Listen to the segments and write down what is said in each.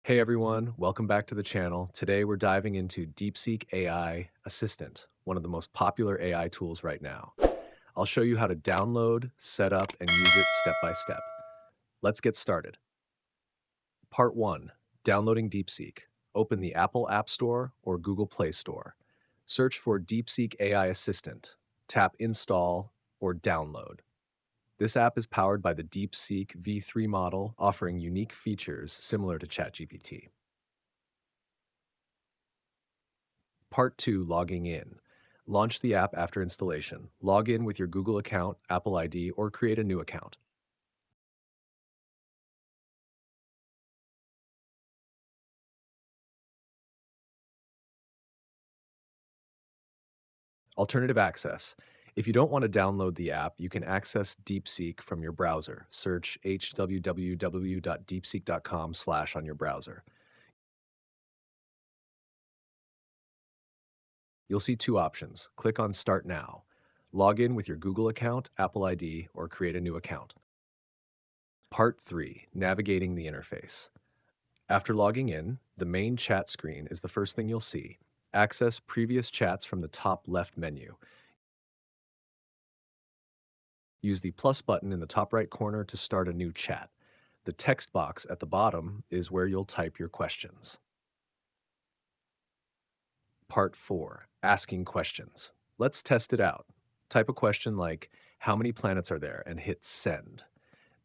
Hey everyone, welcome back to the channel. Today we're diving into DeepSeek AI Assistant, one of the most popular AI tools right now. I'll show you how to download, set up, and use it step by step. Let's get started. Part 1. Downloading DeepSeek. Open the Apple App Store or Google Play Store. Search for DeepSeek AI Assistant. Tap Install or Download. This app is powered by the DeepSeek V3 model, offering unique features similar to ChatGPT. Part 2. Logging in. Launch the app after installation. Log in with your Google account, Apple ID, or create a new account. Alternative access. If you don't want to download the app, you can access DeepSeek from your browser. Search www.deepseek.com/ on your browser. You'll see two options. Click on Start Now. Log in with your Google account, Apple ID, or create a new account. Part 3. Navigating the interface. After logging in, the main chat screen is the first thing you'll see. Access previous chats from the top left menu. Use the plus button in the top right corner to start a new chat. The text box at the bottom is where you'll type your questions. Part 4. Asking questions. Let's test it out. Type a question like, how many planets are there, and hit send.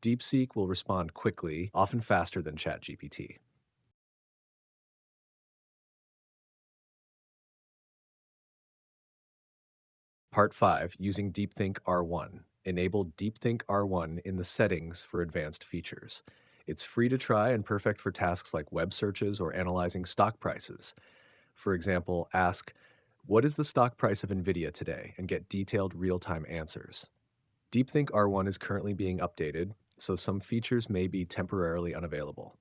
DeepSeek will respond quickly, often faster than ChatGPT. Part 5. Using DeepThink R1. Enable DeepThink R1 in the settings for advanced features. It's free to try and perfect for tasks like web searches or analyzing stock prices. For example, ask, what is the stock price of NVIDIA today, and get detailed real-time answers. DeepThink R1 is currently being updated, so some features may be temporarily unavailable.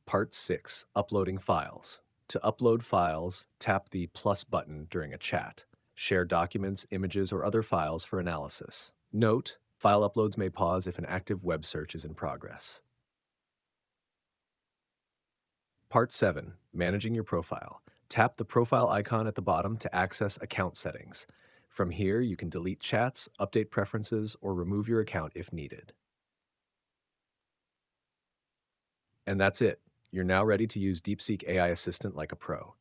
Part 6. Uploading files. To upload files, tap the plus button during a chat. Share documents, images, or other files for analysis. Note, file uploads may pause if an active web search is in progress. Part 7. Managing your profile. Tap the profile icon at the bottom to access account settings. From here, you can delete chats, update preferences, or remove your account if needed. And that's it. You're now ready to use DeepSeek AI Assistant like a pro.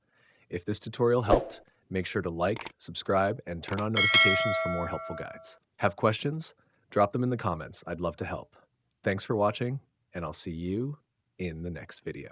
If this tutorial helped, make sure to like, subscribe, and turn on notifications for more helpful guides. Have questions? Drop them in the comments. I'd love to help. Thanks for watching, and I'll see you in the next video.